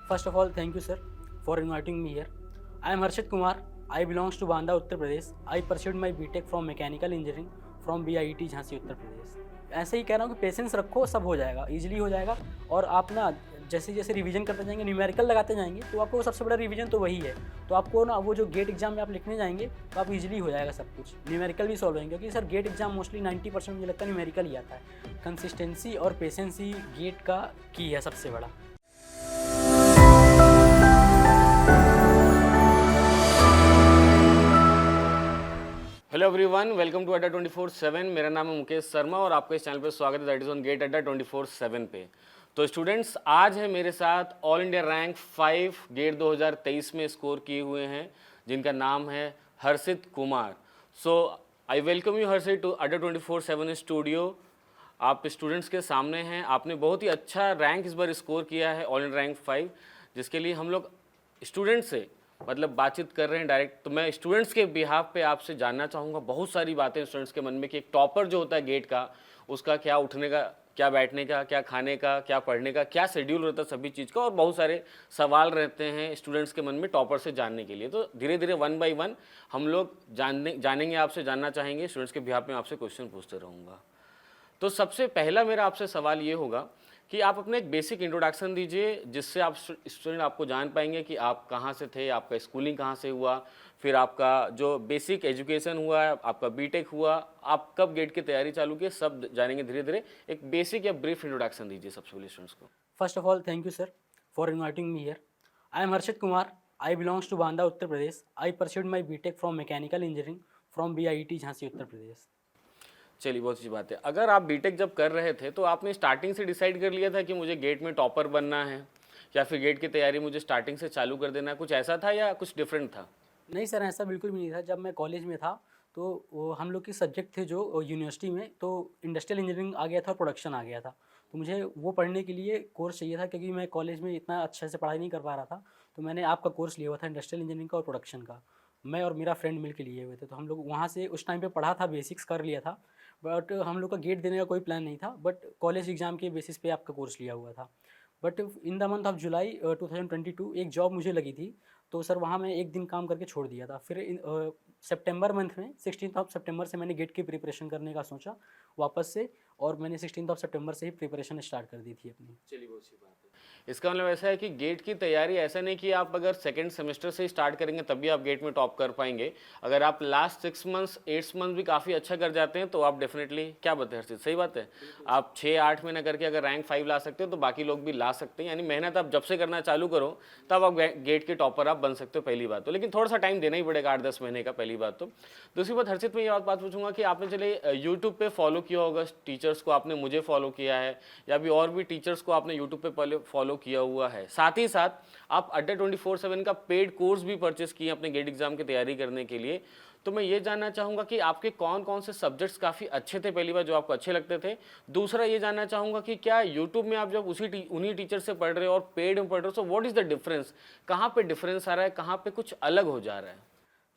First of all, thank you, sir, for inviting me here. I am Harshit Kumar. I belongs to Banda, Uttar Pradesh. I pursued my BTech from Mechanical Engineering from BIET Jhansi Uttar Pradesh. ऐसे ही कह रहा हूँ कि patience रखो, सब हो जाएगा, easily हो जाएगा। और आप ना जैसे जैसे रिवीजन करते जाएंगे, न्यूमेरिकल लगाते जाएंगे, तो आपको सबसे बड़ा रिवीजन तो वही है। तो आपको ना वो जो गेट एग्जाम में आप लिखने जाएंगे तो आप इजीली हो जाएगा सब कुछ। न्यूमेरिकल भी सॉल्व होंगे, क्योंकि सर गेट एग्जाम मोस्टली 90% मुझे लगता है न्यूमेरिकल ही आता है। कंसिस्टेंसी और पेशेंस ही गेट का की है सबसे बड़ा। Hello everyone, welcome to Adda 24/7। मेरा नाम है मुकेश शर्मा और आपका इस चैनल पे स्वागत है, दैट इज ऑन गेट अड्डा 24/7 पे। तो स्टूडेंट्स, आज है मेरे साथ ऑल इंडिया रैंक 5 गेट 2023 में स्कोर किए हुए हैं, जिनका नाम है Harshit Kumar. So I welcome you Harshit to Adda 24/7 studio. आप स्टूडेंट्स के सामने हैं, आपने बहुत ही अच्छा रैंक इस बार स्कोर किया है ऑल इंडिया रैंक 5, जिसके लिए हम लोग स्टूडेंट से मतलब बातचीत कर रहे हैं डायरेक्ट। तो मैं स्टूडेंट्स के बिहाफ पे आपसे जानना चाहूँगा बहुत सारी बातें स्टूडेंट्स के मन में कि एक टॉपर जो होता है गेट का, उसका क्या उठने का, क्या बैठने का, क्या खाने का, क्या पढ़ने का, क्या शेड्यूल रहता है सभी चीज़ का, और बहुत सारे सवाल रहते हैं स्टूडेंट्स के मन में टॉपर से जानने के लिए। तो धीरे धीरे 1 बाय 1 हम लोग जानेंगे, आपसे जानना चाहेंगे। स्टूडेंट्स के बिहाफ में आपसे क्वेश्चन पूछते रहूँगा। तो सबसे पहला मेरा आपसे सवाल ये होगा कि आप अपने एक बेसिक इंट्रोडक्शन दीजिए, जिससे आप स्टूडेंट आपको जान पाएंगे कि आप कहाँ से थे, आपका स्कूलिंग कहाँ से हुआ, फिर आपका जो बेसिक एजुकेशन हुआ, आपका बीटेक हुआ, आप कब गेट की तैयारी चालू की, सब जानेंगे धीरे धीरे। एक बेसिक या ब्रीफ इंट्रोडक्शन दीजिए सबसे पहले स्टूडेंट्स को। First of all, thank you, sir, for inviting me here. I am Harshit Kumar. I belongs to Banda, Uttar Pradesh. I pursued my BTech from Mechanical Engineering from BIET Jhansi Uttar Pradesh. चलिए, बहुत अच्छी बात है। अगर आप बीटेक जब कर रहे थे तो आपने स्टार्टिंग से डिसाइड कर लिया था कि मुझे गेट में टॉपर बनना है, या फिर गेट की तैयारी मुझे स्टार्टिंग से चालू कर देना है, कुछ ऐसा था या कुछ डिफरेंट था? नहीं सर, ऐसा बिल्कुल भी नहीं था। जब मैं कॉलेज में था तो वो हम लोग के सब्जेक्ट थे जो यूनिवर्सिटी में, तो इंडस्ट्रियल इंजीनियरिंग आ गया था और प्रोडक्शन आ गया था। तो मुझे वो पढ़ने के लिए कोर्स चाहिए था, क्योंकि मैं कॉलेज में इतना अच्छे से पढ़ाई नहीं कर पा रहा था। तो मैंने आपका कोर्स लिया हुआ था इंडस्ट्रियल इंजीनियरिंग का और प्रोडक्शन का। मैं और मेरा फ्रेंड मिल के लिए हुए थे। तो हम लोग वहाँ से उस टाइम पे पढ़ा था, बेसिक्स कर लिया था। बट हम लोग का गेट देने का कोई प्लान नहीं था, बट कॉलेज एग्ज़ाम के बेसिस पे आपका कोर्स लिया हुआ था। But in the month of July 2022 एक जॉब मुझे लगी थी। तो सर वहाँ मैं एक दिन काम करके छोड़ दिया था। फिर सितंबर मंथ में 16 ऑफ सितंबर से मैंने गेट की प्रिपरेशन करने का सोचा वापस से, और मैंने 16 ऑफ सितंबर से ही प्रिपरेशन स्टार्ट कर दी थी अपनी। चलिए, बहुत अच्छी बात है। इसका मतलब ऐसा है कि गेट की तैयारी ऐसा नहीं कि आप अगर सेकंड सेमेस्टर से ही स्टार्ट करेंगे तभी आप गेट में टॉप कर पाएंगे। अगर आप लास्ट 6 मंथ्स 8 मंथ भी काफ़ी अच्छा कर जाते हैं तो आप डेफिनेटली, क्या बताते हैं हर्षित, सही बात है, आप 6-8 महीना करके अगर रैंक 5 ला सकते हो तो बाकी लोग भी ला सकते हैं। यानी मेहनत आप जब से करना चालू करो तब आप गेट के टॉपर आप बन सकते हो, पहली बात तो। लेकिन थोड़ा सा टाइम देना ही पड़ेगा, 8-10 महीने का, पहली बात तो। दूसरी बात हर्षित, मैं ये बात पूछूंगा कि आपने चले यूट्यूब पे फॉलो किया होगा टीचर्स को, आपने मुझे फॉलो किया है, या भी और भी टीचर्स को आपने यूट्यूब पे पहले फॉलो किया हुआ है। साथ ही साथ आप अड्डा 24/7 का पेड कोर्स भी परचेस किए अपने गेट एग्जाम की तैयारी करने के लिए। तो मैं ये जानना चाहूँगा कि आपके कौन कौन से सब्जेक्ट्स काफ़ी अच्छे थे, पहली बार जो आपको अच्छे लगते थे। दूसरा ये जानना चाहूँगा कि क्या यूट्यूब में आप जब उन्हीं टीचर से पढ़ रहे हो और पेड में पढ़ रहे हो, so what is the difference, कहाँ पे डिफरेंस आ रहा है, कहाँ पे कुछ अलग हो जा रहा है?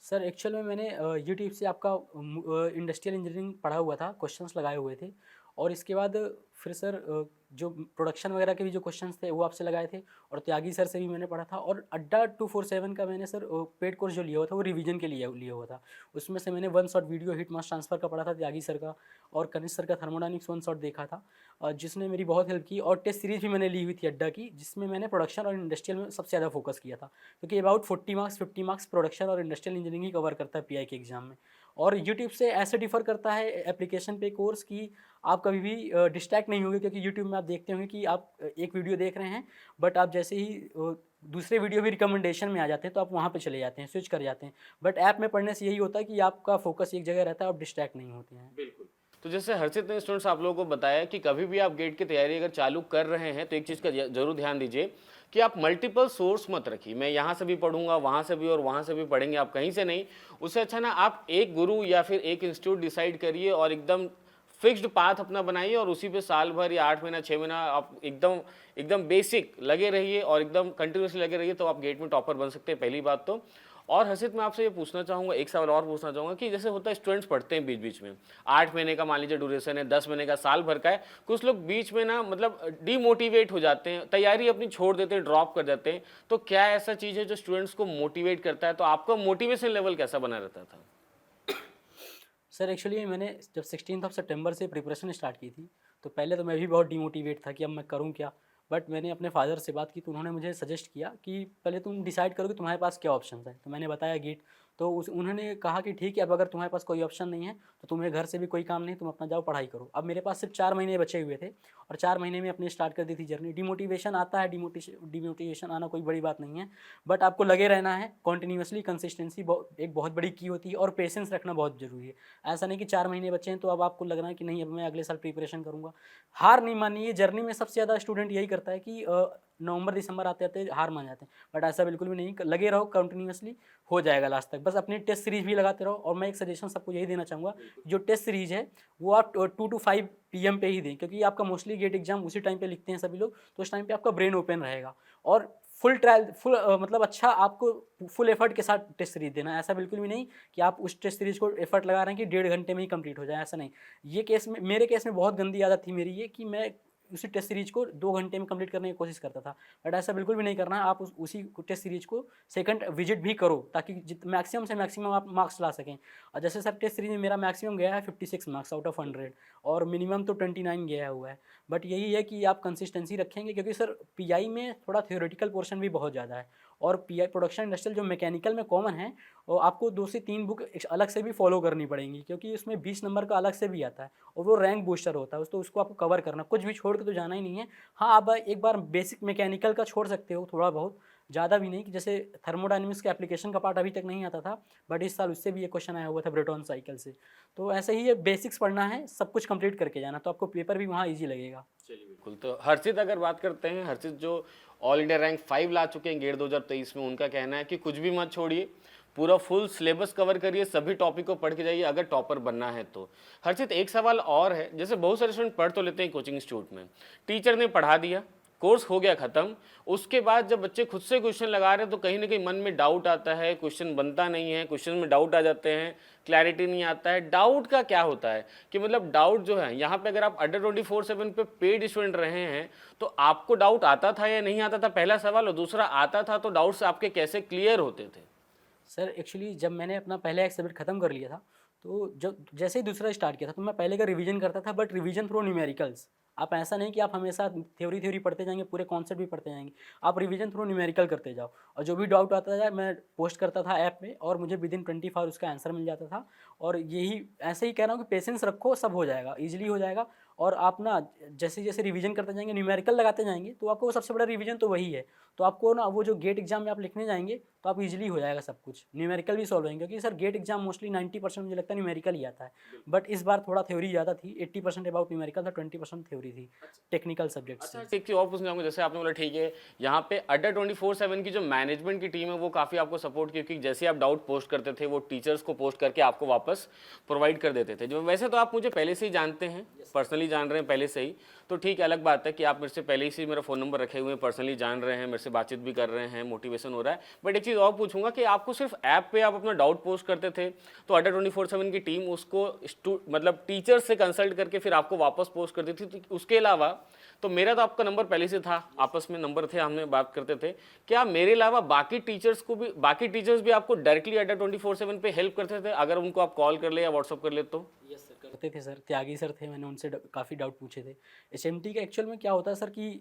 सर एक्चुअल में मैंने यूट्यूब से आपका इंडस्ट्रियल इंजीनियरिंग पढ़ा हुआ था, क्वेश्चंस लगाए हुए थे। और इसके बाद फिर सर जो प्रोडक्शन वगैरह के भी जो क्वेश्चंस थे वो आपसे लगाए थे, और त्यागी सर से भी मैंने पढ़ा था। और अड्डा 247 का मैंने सर पेड कोर्स जो लिया हुआ था वो रिवीजन के लिए लिया हुआ था। उसमें से मैंने 1 शॉट वीडियो हीट मास ट्रांसफ़र का पढ़ा था त्यागी सर का, और कनिष्क सर का थर्मोडायनिक्स 1 शॉट देखा था, जिसने मेरी बहुत हेल्प की। और टेस्ट सीरीज़ भी मैंने ली हुई थी अड्डा की, जिसमें मैंने प्रोडक्शन और इंडस्ट्रियल में सबसे ज़्यादा फोकस किया था, क्योंकि अबाउट 40 मार्क्स 50 मार्क्स प्रोडक्शन और इंडस्ट्रियल इंजीनियरिंग ही कवर करता है पीआई के एग्जाम में। और यूट्यूब से ऐसे डिफ़र करता है एप्लीकेशन पे कोर्स कि आप कभी भी डिस्ट्रैक्ट नहीं होंगे, क्योंकि यूट्यूब में आप देखते होंगे कि आप एक वीडियो देख रहे हैं, बट आप जैसे ही दूसरे वीडियो भी रिकमेंडेशन में आ जाते हैं तो आप वहाँ पे चले जाते हैं, स्विच कर जाते हैं। बट ऐप में पढ़ने से यही होता है कि आपका फोकस एक जगह रहता है, आप डिस्ट्रैक्ट नहीं होते हैं। बिल्कुल। तो जैसे हर्षित ने स्टूडेंट्स आप लोगों को बताया कि कभी भी आप गेट की तैयारी अगर चालू कर रहे हैं तो एक चीज़ का जरूर ध्यान दीजिए कि आप मल्टीपल सोर्स मत रखिए। मैं यहाँ से भी पढ़ूंगा, वहाँ से भी, और वहाँ से भी पढ़ेंगे, आप कहीं से नहीं। उससे अच्छा ना आप एक गुरु या फिर एक इंस्टीट्यूट डिसाइड करिए और एकदम फिक्स्ड पाथ अपना बनाइए, और उसी पे साल भर या 8 महीना 6 महीना आप एकदम एकदम बेसिक लगे रहिए और एकदम कंटिन्यूसली लगे रहिए, तो आप गेट में टॉपर बन सकते हैं, पहली बात तो। और हर्षित मैं आपसे ये पूछना चाहूँगा, एक सवाल और पूछना चाहूँगा कि जैसे होता है स्टूडेंट्स पढ़ते हैं बीच बीच में, 8 महीने का मान लीजिए ड्यूरेशन है, 10 महीने का, साल भर का है, कुछ लोग बीच में ना मतलब डीमोटिवेट हो जाते हैं, तैयारी अपनी छोड़ देते हैं, ड्रॉप कर जाते हैं, तो क्या ऐसा चीज़ है जो स्टूडेंट्स को मोटिवेट करता है? तो आपका मोटिवेशन लेवल कैसा बना रहता था? सर एक्चुअली मैंने जब 16 सितंबर से प्रिपरेशन स्टार्ट की थी, तो पहले तो मैं भी बहुत डिमोटिवेट था कि अब मैं करूँ क्या। बट मैंने अपने फादर से बात की तो उन्होंने मुझे सजेस्ट किया कि पहले तुम डिसाइड करो कि तुम्हारे पास क्या ऑप्शन है। तो मैंने बताया गेट। तो उन्होंने कहा कि ठीक है, अब अगर तुम्हारे पास कोई ऑप्शन नहीं है तो तुम्हें घर से भी कोई काम नहीं, तुम अपना जाओ पढ़ाई करो। अब मेरे पास सिर्फ 4 महीने बचे हुए थे और 4 महीने में अपनी स्टार्ट कर दी थी जर्नी। डिमोटिवेशन आता है, डिमोटिवेशन आना कोई बड़ी बात नहीं है, बट आपको लगे रहना है कॉन्टीन्यूसली। कंसिस्टेंसी एक बहुत बड़ी की होती है और पेशेंस रखना बहुत ज़रूरी है। ऐसा नहीं कि 4 महीने बचे हैं तो अब आपको लग रहा है कि नहीं अब मैं अगले साल प्रिपरेशन करूँगा। हार नहीं मानिए। ये जर्नी में सबसे ज़्यादा स्टूडेंट यही करता है कि नवंबर दिसंबर आते आते हार मान जाते हैं, बट ऐसा बिल्कुल भी नहीं। लगे रहो कंटिन्यूसली, हो जाएगा लास्ट तक। बस अपनी टेस्ट सीरीज भी लगाते रहो। और मैं एक सजेशन सबको यही देना चाहूँगा, जो टेस्ट सीरीज है वो आप 2 to 5 PM पे ही दें, क्योंकि आपका मोस्टली गेट एग्जाम उसी टाइम पे लिखते हैं सभी लोग, तो उस टाइम पे आपका ब्रेन ओपन रहेगा। और फुल ट्रायल मतलब अच्छा आपको फुल एफर्ट के साथ टेस्ट सीरीज देना है। ऐसा बिल्कुल भी नहीं कि आप उस टेस्ट सीरीज को एफर्ट लगा रहे हैं कि 1.5 घंटे में ही कंप्लीट हो जाए, ऐसा नहीं। ये केस में, मेरे केस में बहुत गंदी आदत थी मेरी ये, कि मैं उसी टेस्ट सीरीज को 2 घंटे में कंप्लीट करने की कोशिश करता था। बट ऐसा बिल्कुल भी नहीं करना है। आप उसी टेस्ट सीरीज को सेकंड विजिट भी करो, ताकि मैक्सिमम से मैक्सिमम आप मार्क्स ला सकें। और जैसे सर टेस्ट सीरीज में मेरा मैक्सिमम गया है 56 मार्क्स आउट ऑफ 100, और मिनिमम तो 29 गया हुआ है। बट यही है कि आप कंसिस्टेंसी रखेंगे, क्योंकि सर पीआई में थोड़ा थ्योरेटिकल पोर्शन भी बहुत ज़्यादा है। और पीआई प्रोडक्शन इंडस्ट्रियल जो मैकेनिकल में कॉमन है, वो आपको 2 से 3 बुक अलग से भी फॉलो करनी पड़ेंगी, क्योंकि उसमें 20 नंबर का अलग से भी आता है और वो रैंक बूस्टर होता है। तो उसको आपको कवर करना, कुछ भी छोड़ के तो जाना ही नहीं है। हाँ, आप एक बार बेसिक मैकेनिकल का छोड़ सकते हो थोड़ा बहुत, ज़्यादा भी नहीं। कि जैसे थर्मोडायनेमिक्स के एप्लीकेशन का पार्ट अभी तक नहीं आता था, बट इस साल उससे भी एक क्वेश्चन आया हुआ था ब्रेटॉन साइकिल से। तो ऐसे ही ये बेसिक्स पढ़ना है, सब कुछ कंप्लीट करके जाना, तो आपको पेपर भी वहाँ ईजी लगेगा। चलिए बिल्कुल। तो हर्षित अगर बात करते हैं, हर्षित जो ऑल इंडिया रैंक 5 ला चुके हैं गेट 2023 में, उनका कहना है कि कुछ भी मत छोड़िए, पूरा फुल सिलेबस कवर करिए, सभी टॉपिक को पढ़ के जाइए अगर टॉपर बनना है तो। हर्षित एक सवाल और है, जैसे बहुत सारे स्टूडेंट पढ़ तो लेते हैं कोचिंग इंस्टीट्यूट में, टीचर ने पढ़ा दिया, कोर्स हो गया खत्म, उसके बाद जब बच्चे खुद से क्वेश्चन लगा रहे हैं तो कहीं ना कहीं मन में डाउट आता है, क्वेश्चन बनता नहीं है, क्वेश्चन में डाउट आ जाते हैं, क्लैरिटी नहीं आता है। डाउट का क्या होता है कि मतलब डाउट जो है यहाँ पे, अगर आप अड्डा 24/7 पे पेड स्टूडेंट रहे हैं तो आपको डाउट आता था या नहीं आता था, पहला सवाल। और दूसरा, आता था तो डाउट्स आपके कैसे क्लियर होते थे? सर एक्चुअली जब मैंने अपना पहला एक सब्जेक्ट खत्म कर लिया था, तो जब जैसे ही दूसरा स्टार्ट किया था, तो मैं पहले का रिवीजन करता था, बट रिवीजन थ्रू न्यूमेरिकल्स। आप ऐसा नहीं कि आप हमेशा थ्योरी पढ़ते जाएंगे, पूरे कॉन्सेप्ट भी पढ़ते जाएंगे। आप रिवीजन थ्रू न्यूमेरिकल करते जाओ, और जो भी डाउट आता था मैं पोस्ट करता था ऐप में, और मुझे विदिन 24 उसका आंसर मिल जाता था। और यही ऐसे ही कह रहा हूँ कि पेशेंस रखो, सब हो जाएगा, ईजिली हो जाएगा। और आप ना जैसे जैसे रिवीजन करते जाएंगे, न्यूमेरिकल लगाते जाएंगे, तो आपको सबसे बड़ा रिवीजन तो वही है। तो आपको ना वो जो गेट एग्जाम में आप लिखने जाएंगे, तो आप इजीली हो जाएगा सब कुछ, न्यूमेरिकल भी सॉल्व होंगे। क्योंकि सर गेट एग्जाम मोस्टली 90% मुझे लगता है न्यूमेरिकल ही आता है, बट इस बार थोड़ा थ्योरी ज़्यादा थी। 80% अबाउट न्यूमेरिकल था, 20% थ्योरी थी टेक्निकल सब्जेक्ट से। अच्छा, एक चीज़ और पूछना चाहूँगा, जैसे आपने बोला ठीक है, यहाँ पे अड्डा 24/7 की जो मैनेजमेंट की टीम है वो काफ़ी आपको सपोर्ट की, क्योंकि जैसे आप डाउट पोस्ट करते थे वो टीचर्स को पोस्ट करके आपको वापस प्रोवाइड कर देते थे। जो वैसे तो आप मुझे पहले से ही जानते हैं, पर्सनली जान रहे हैं पहले से ही, तो ठीक है, अलग बात है कि आप मेरे से पहले ही से मेरा फ़ोन नंबर रखे हुए हैं, पर्सनली जान रहे हैं, मेरे से बातचीत भी कर रहे हैं, मोटिवेशन हो रहा है। बट एक चीज़ और पूछूंगा कि आपको सिर्फ ऐप पे आप अपना डाउट पोस्ट करते थे, तो अड्डा 24/7 की टीम उसको मतलब टीचर से कंसल्ट करके फिर आपको वापस पोस्ट कर देती थी? तो उसके अलावा तो मेरा तो आपका नंबर पहले से था, आपस में नंबर थे, हमने बात करते थे, क्या मेरे अलावा बाकी टीचर्स भी आपको डायरेक्टली अड्डा 24/7 पे हेल्प करते थे, अगर उनको आप कॉल कर ले या व्हाट्सअप कर ले तो? यस सर, करते थे सर। त्यागी सर थे, मैंने उनसे काफ़ी डाउट पूछे थे। एसएमटी का एक्चुअल में क्या होता है सर कि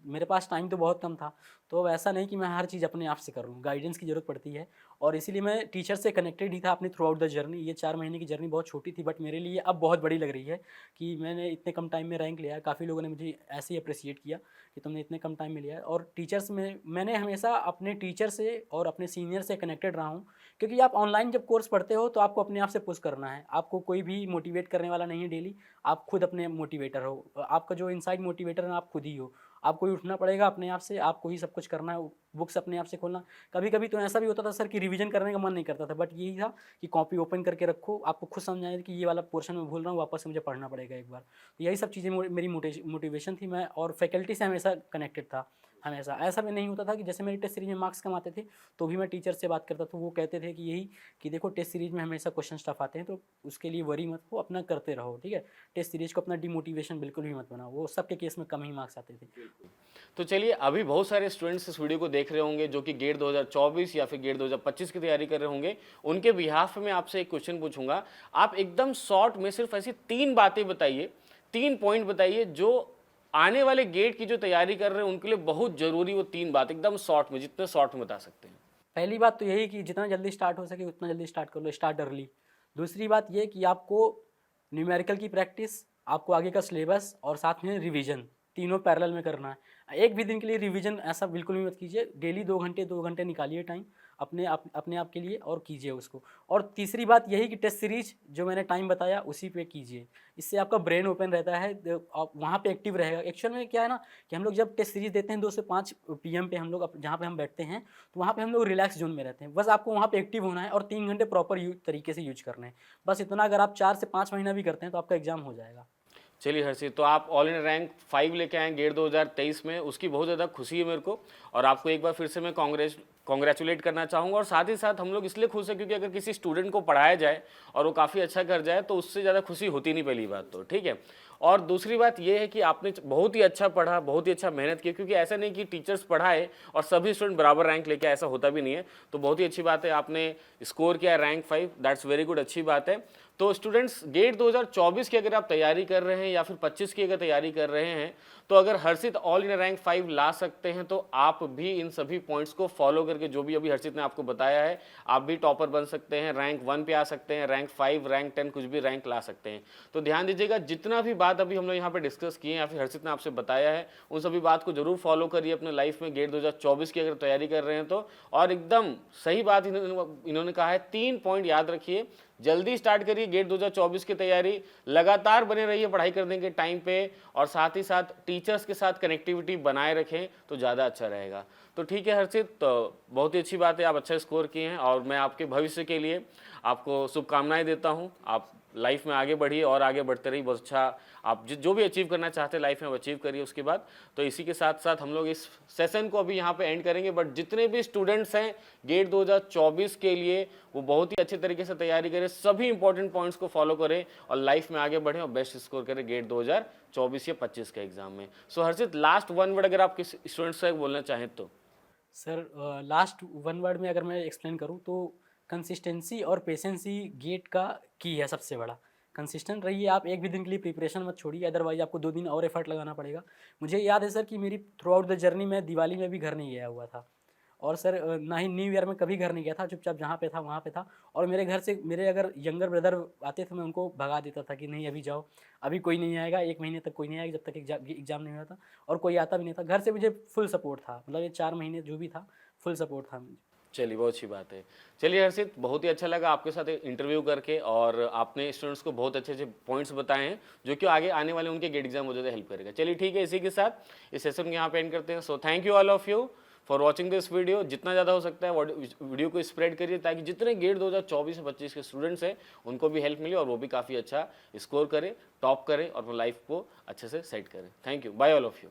मेरे पास टाइम तो बहुत कम था, तो अब ऐसा नहीं कि मैं हर चीज़ अपने आप से कर लूँ, गाइडेंस की ज़रूरत पड़ती है। और इसीलिए मैं टीचर से कनेक्टेड ही था अपनी थ्रू आउट द जर्नी। ये 4 महीने की जर्नी बहुत छोटी थी, बट मेरे लिए अब बहुत बड़ी लग रही है कि मैंने इतने कम टाइम में रैंक लिया है। काफ़ी लोगों ने मुझे ऐसे ही अप्रिशिएट किया कि तुमने इतने कम टाइम में लिया है। और टीचर्स में मैंने हमेशा अपने टीचर से और अपने सीनियर से कनेक्टेड रहा हूँ, क्योंकि आप ऑनलाइन जब कोर्स पढ़ते हो तो आपको अपने आप से पुश करना है, आपको कोई भी मोटिवेट करने वाला नहीं है डेली। आप खुद अपने मोटिवेटर हो, आपका जो इनसाइड मोटिवेटर है आप खुद ही हो। आपको ही उठना पड़ेगा अपने आप से, आपको ही सब कुछ करना है, बुक्स अपने आप से खोलना। कभी कभी तो ऐसा भी होता था सर कि रिवीजन करने का मन नहीं करता था, बट यही था कि कॉपी ओपन करके रखो, आपको खुद समझ आए कि ये वाला पोर्शन मैं भूल रहा हूँ, वापस से मुझे पढ़ना पड़ेगा एक बार। तो यही सब चीज़ें मेरी मोटिवेशन थी। मैं और फैकल्टी से हमेशा कनेक्टेड था, हमेशा ऐसा भी नहीं होता था कि जैसे मेरे टेस्ट सीरीज में मार्क्स कम आते थे तो भी मैं टीचर से बात करता था, वो कहते थे कि यही कि देखो टेस्ट सीरीज में हमेशा क्वेश्चन टफ आते हैं तो उसके लिए वरी मत हो, अपना करते रहो, ठीक है। टेस्ट सीरीज को अपना डिमोटिवेशन बिल्कुल भी मत बनाओ, वो सबके केस में कम ही मार्क्स आते थे। तो चलिए, अभी बहुत सारे स्टूडेंट्स इस वीडियो को देख रहे होंगे जो कि गेट 2024 या फिर गेट 2025 की तैयारी कर रहे होंगे। उनके बिहाफ में आपसे एक क्वेश्चन पूछूंगा, आप एकदम शॉर्ट में सिर्फ ऐसी 3 बातें बताइए, 3 पॉइंट बताइए जो आने वाले गेट की जो तैयारी कर रहे हैं उनके लिए बहुत जरूरी, वो 3 बात एकदम शॉर्ट में, जितने शॉर्ट में बता सकते हैं। पहली बात तो यही कि जितना जल्दी स्टार्ट हो सके उतना जल्दी स्टार्ट कर लो, स्टार्ट अर्ली। दूसरी बात ये कि आपको न्यूमेरिकल की प्रैक्टिस, आपको आगे का सिलेबस और साथ में रिवीजन तीनों पैरेलल में करना है। एक भी दिन के लिए रिवीजन ऐसा बिल्कुल भी मत कीजिए, डेली 2 घंटे निकालिए टाइम अपने आप के लिए और कीजिए उसको। और तीसरी बात यही कि टेस्ट सीरीज जो मैंने टाइम बताया उसी पे कीजिए, इससे आपका ब्रेन ओपन रहता है, आप वहाँ पे एक्टिव रहेगा। एक्चुअल में क्या है ना कि हम लोग जब टेस्ट सीरीज देते हैं 2 से 5 PM पे हम लोग जहाँ पे हम बैठते हैं तो वहाँ पे हम लोग रिलैक्स जोन में रहते हैं। बस आपको वहाँ पे एक्टिव होना है और 3 घंटे प्रॉपर तरीके से यूज करना है, बस इतना। अगर आप 4 से 5 महीना भी करते हैं तो आपका एग्जाम हो जाएगा। चलिए हर्षित, तो आप ऑल इंडिया रैंक 5 लेके आए गेट 2023 में, उसकी बहुत ज़्यादा खुशी है मेरे को, और आपको एक बार फिर से मैं कॉन्ग्रेचुलेट करना चाहूँगा। और साथ ही साथ हम लोग इसलिए खुश हैं क्योंकि अगर किसी स्टूडेंट को पढ़ाया जाए और वो काफ़ी अच्छा कर जाए तो उससे ज़्यादा खुशी होती नहीं, पहली बात तो, ठीक है। और दूसरी बात ये है कि आपने बहुत ही अच्छा पढ़ा, बहुत ही अच्छा मेहनत की, क्योंकि ऐसा नहीं कि टीचर्स पढ़ाए और सभी स्टूडेंट बराबर रैंक लेके, ऐसा होता भी नहीं है। तो बहुत ही अच्छी बात है, आपने स्कोर किया रैंक 5, दैट्स वेरी गुड, अच्छी बात है। तो स्टूडेंट्स, गेट 2024 की अगर आप तैयारी कर रहे हैं या फिर 25 की अगर तैयारी कर रहे हैं, तो अगर हर्षित ऑल इंडिया रैंक 5 ला सकते हैं तो आप भी इन सभी पॉइंट्स को फॉलो करके, जो भी अभी हर्षित ने आपको बताया है, आप भी टॉपर बन सकते हैं, रैंक 1 पे आ सकते हैं, रैंक 5, रैंक 10, कुछ भी रैंक ला सकते हैं। तो ध्यान दीजिएगा, जितना भी बात अभी हम लोग यहाँ पे डिस्कस किए हैं या फिर हर्षित ने आपसे बताया है, उन सभी बात को जरूर फॉलो करिए अपने लाइफ में गेट 2024 की अगर तैयारी कर रहे हैं तो। और एकदम सही बात इन्होंने कहा है, 3 पॉइंट याद रखिए, जल्दी स्टार्ट करिए गेट 2024 की तैयारी, लगातार बने रहिए पढ़ाई करने के टाइम पे, और साथ ही साथ टीचर्स के साथ कनेक्टिविटी बनाए रखें तो ज़्यादा अच्छा रहेगा। तो ठीक है हर्षित, तो बहुत ही अच्छी बात है, आप अच्छा स्कोर किए हैं और मैं आपके भविष्य के लिए आपको शुभकामनाएं देता हूं। आप लाइफ में आगे बढ़िए और आगे बढ़ते रहिए, बहुत अच्छा आप जो भी अचीव करना चाहते हैं लाइफ में, वो अचीव करिए उसके बाद। तो इसी के साथ साथ हम लोग इस सेशन को अभी यहाँ पे एंड करेंगे, बट जितने भी स्टूडेंट्स हैं गेट 2024 के लिए, वो बहुत ही अच्छे तरीके से तैयारी करें, सभी इंपॉर्टेंट पॉइंट्स को फॉलो करें और लाइफ में आगे बढ़ें और बेस्ट स्कोर करें गेट 2024 या 25 के एग्जाम में। सो हर्षित, लास्ट 1 वर्ड अगर आप किस स्टूडेंट्स से बोलना चाहें तो। सर लास्ट 1 वर्ड में अगर मैं एक्सप्लेन करूँ तो कंसिस्टेंसी और पेशेंसी गेट का की है सबसे बड़ा। कंसिस्टेंट रहिए आप, एक भी दिन के लिए प्रिपरेशन मत छोड़िए, अदरवाइज आपको 2 दिन और एफर्ट लगाना पड़ेगा। मुझे याद है सर कि मेरी थ्रू आउट द जर्नी में दिवाली में भी घर नहीं गया हुआ था, और सर ना ही न्यू ईयर में कभी घर नहीं गया था, चुपचाप जहाँ पे था वहाँ पे था। और मेरे घर से मेरे अगर यंगर ब्रदर आते थे मैं उनको भगा देता था कि नहीं अभी जाओ, अभी कोई नहीं आएगा, 1 महीने तक कोई नहीं आएगा जब तक एग्जाम नहीं हुआ था। और कोई आता भी नहीं था घर से, मुझे फुल सपोर्ट था, मतलब ये 4 महीने जो भी था फुल सपोर्ट था मुझे। चलिए, बहुत अच्छी बात है। चलिए हर्षित, बहुत ही अच्छा लगा आपके साथ इंटरव्यू करके, और आपने स्टूडेंट्स को बहुत अच्छे अच्छे पॉइंट्स बताए हैं जो कि आगे आने वाले उनके गेट एग्जाम हो ज़्यादा हेल्प करेगा। चलिए ठीक है, इसी के साथ इस सेशन को यहाँ पे एंड करते हैं। So thank you all of you for watching this video. जितना ज़्यादा हो सकता है वीडियो को स्प्रेड करिए, ताकि जितने गेट 2024 से 25 के स्टूडेंट्स हैं उनको भी हेल्प मिले और वो भी काफ़ी अच्छा स्कोर करें, टॉप करें और अपनी लाइफ को अच्छे से सेट करें। Thank you, bye all of you.